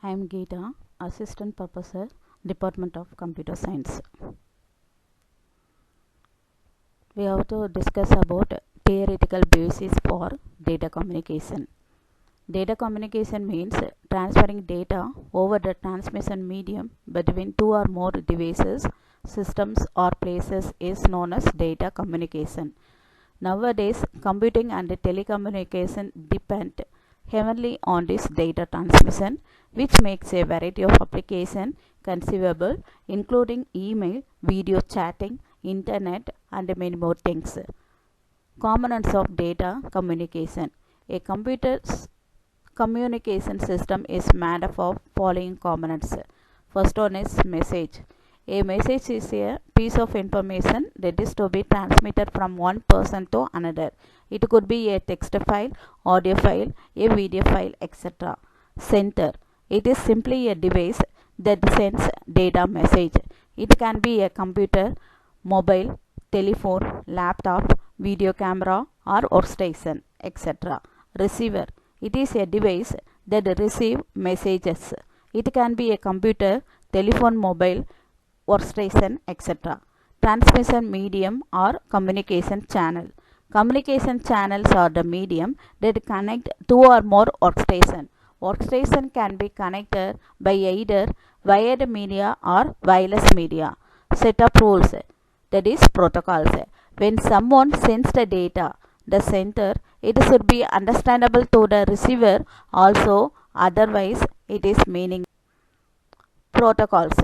I am Geeta, Assistant Professor, Department of Computer Science. We have to discuss about theoretical basis for data communication. Data communication means transferring data over the transmission medium between two or more devices, systems or places is known as data communication. Nowadays, computing and telecommunication depend heavily on this data transmission, which makes a variety of applications conceivable, including email, video chatting, internet, and many more things. Components of data communication. A computer's communication system is made up of following components. First one is message. A message is a piece of information that is to be transmitted from one person to another. It could be a text file, audio file, a video file, etc. Sender. It is simply a device that sends data message. It can be a computer, mobile, telephone, laptop, video camera or workstation, etc. Receiver. It is a device that receives messages. It can be a computer, telephone, mobile, workstation, etc. Transmission medium or communication channel. Communication channels are the medium that connect two or more workstations. Workstation can be connected by either wired media or wireless media. Set of rules, that is protocols. When someone sends the data, the sender, it should be understandable to the receiver also, otherwise it is meaningless. Protocols.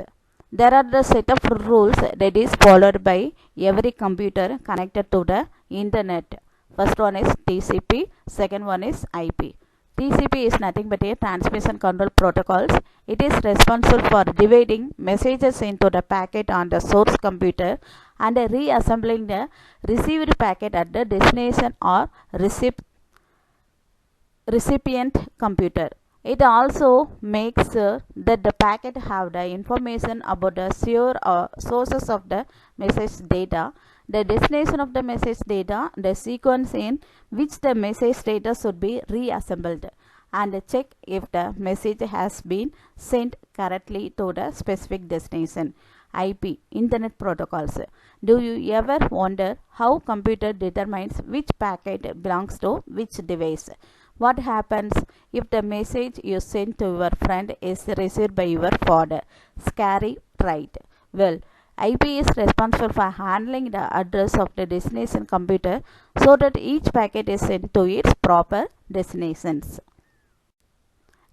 There are the set of rules that is followed by every computer connected to the internet. First one is TCP, second one is IP. TCP is nothing but a transmission control protocols. It is responsible for dividing messages into the packet on the source computer and reassembling the received packet at the destination or recipient computer. It also makes sure that the packet have the information about the sources of the message data, the destination of the message data, the sequence in which the message data should be reassembled, and check if the message has been sent correctly to the specific destination. IP, Internet Protocols. Do you ever wonder how computer determines which packet belongs to which device? What happens if the message you send to your friend is received by your father? Scary, right? Well, IP is responsible for handling the address of the destination computer so that each packet is sent to its proper destinations.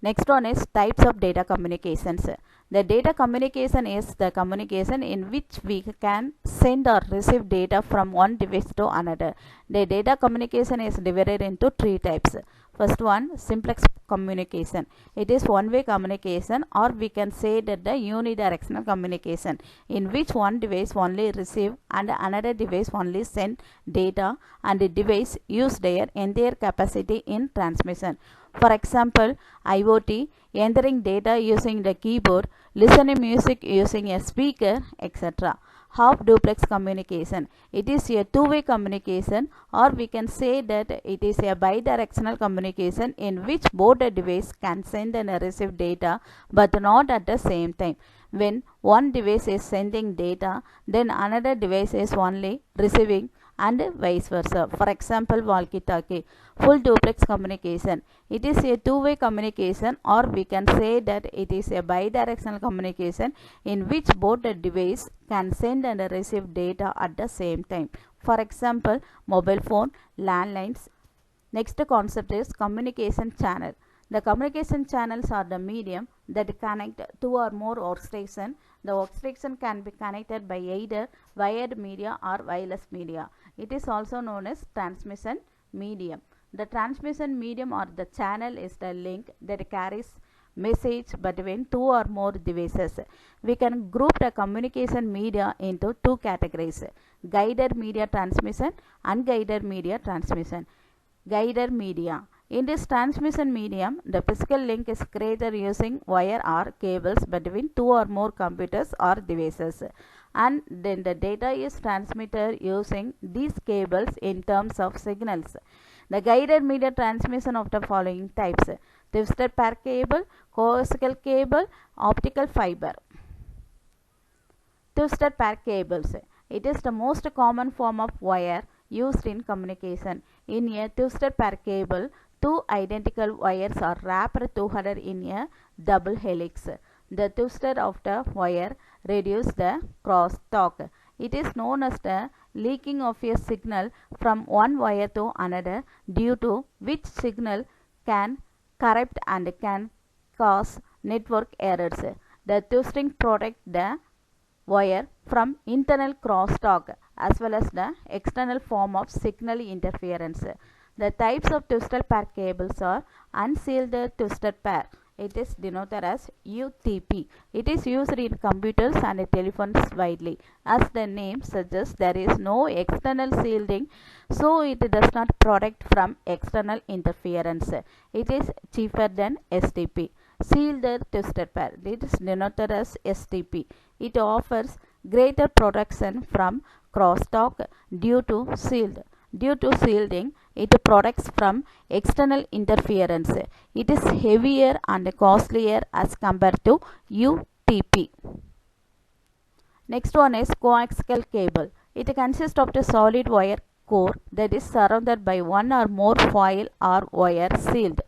Next one is types of data communications. The data communication is the communication in which we can send or receive data from one device to another. The data communication is divided into three types. First one, simplex communication. It is one-way communication, or we can say that the unidirectional communication, in which one device only receive and another device only send data, and the device use their entire capacity in transmission. For example, IoT, entering data using the keyboard, listening music using a speaker, etc. Half duplex communication. It is a two-way communication, or we can say that it is a bidirectional communication in which both the device can send and receive data but not at the same time. When one device is sending data, then another device is only receiving, and vice versa. For example, walkie-talkie. Full duplex communication. It is a two-way communication, or we can say that it is a bidirectional communication in which both the device can send and receive data at the same time. For example, mobile phone, landlines. Next concept is communication channel. The communication channels are the medium that connect two or more workstations. The workstation can be connected by either wired media or wireless media. It is also known as transmission medium. The transmission medium or the channel is the link that carries message between two or more devices. We can group the communication media into two categories: guided media transmission, unguided media transmission. Guided media. In this transmission medium, the physical link is created using wire or cables between two or more computers or devices, and then the data is transmitted using these cables in terms of signals. The guided media transmission of the following types: twisted pair cable, coaxial cable, optical fiber. Twisted pair cables. It is the most common form of wire used in communication. In a twisted pair cable, two identical wires are wrapped together in a double helix. The twisted of the wire reduces the crosstalk. It is known as the leaking of a signal from one wire to another, due to which signal can corrupt and can cause network errors. The twisting protects the wire from internal crosstalk as well as the external form of signal interference. The types of twisted pair cables are unsealed twisted pair. It is denoted as UTP. It is used in computers and telephones widely. As the name suggests, there is no external shielding, so it does not protect from external interference. It is cheaper than STP. Sealed twisted pair. It is denoted as STP. It offers greater protection from crosstalk due to shielding. It protects from external interference. It is heavier and costlier as compared to UTP. Next one is coaxial cable. It consists of a solid wire core that is surrounded by one or more foil or wire sealed.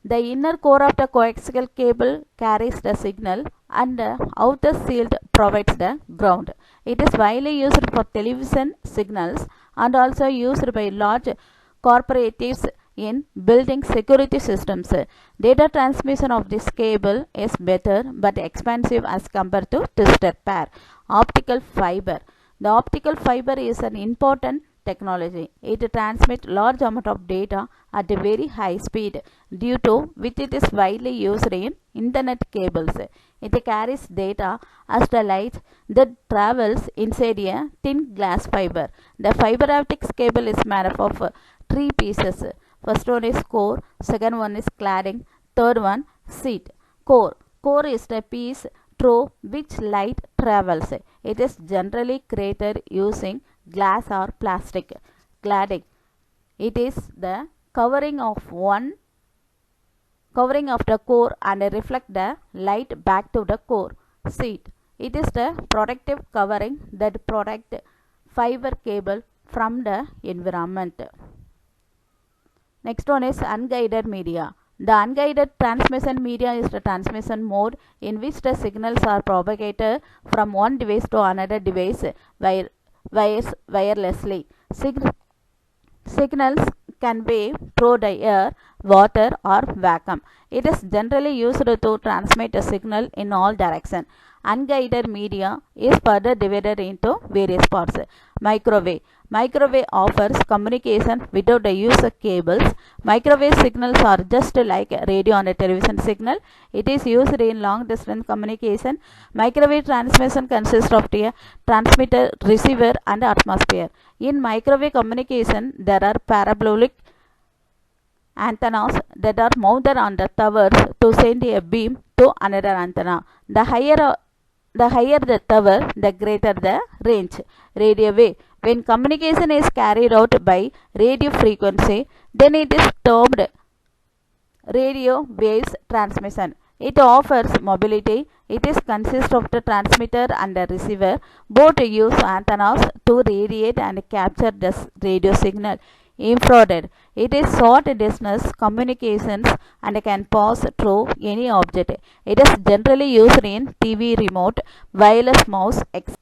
The inner core of the coaxial cable carries the signal and the outer shield provides the ground. It is widely used for television signals and also used by large corporatives in building security systems. Data transmission of this cable is better but expensive as compared to twisted pair. Optical fiber. The optical fiber is an important technology. It transmits large amount of data at a very high speed, due to which it is widely used in internet cables. It carries data as the light that travels inside a thin glass fiber. The fiber optics cable is made up of three pieces. First one is core, second one is cladding, third one sheet. Core is the piece through which light travels. It is generally created using glass or plastic. Cladding. It is the covering of the core and reflect the light back to the core. Sheet. It is the protective covering that protect fiber cable from the environment. Next one is unguided media. The unguided transmission media is the transmission mode in which the signals are propagated from one device to another device wirelessly. Signals can be through the air, water or vacuum. It is generally used to transmit a signal in all directions. Unguided media is further divided into various parts. Microwave. Microwave offers communication without the use of cables. Microwave signals are just like radio and television signal. It is used in long distance communication. Microwave transmission consists of a transmitter, receiver and atmosphere. In microwave communication, there are parabolic antennas that are mounted on the towers to send a beam to another antenna. The higher the tower, the greater the range. Radio wave. When communication is carried out by radio frequency, then it is termed radio waves transmission. It offers mobility. It is consists of the transmitter and the receiver. Both use antennas to radiate and capture the radio signal. Infrared. It is short distance communications and can pass through any object. It is generally used in TV remote, wireless mouse, etc.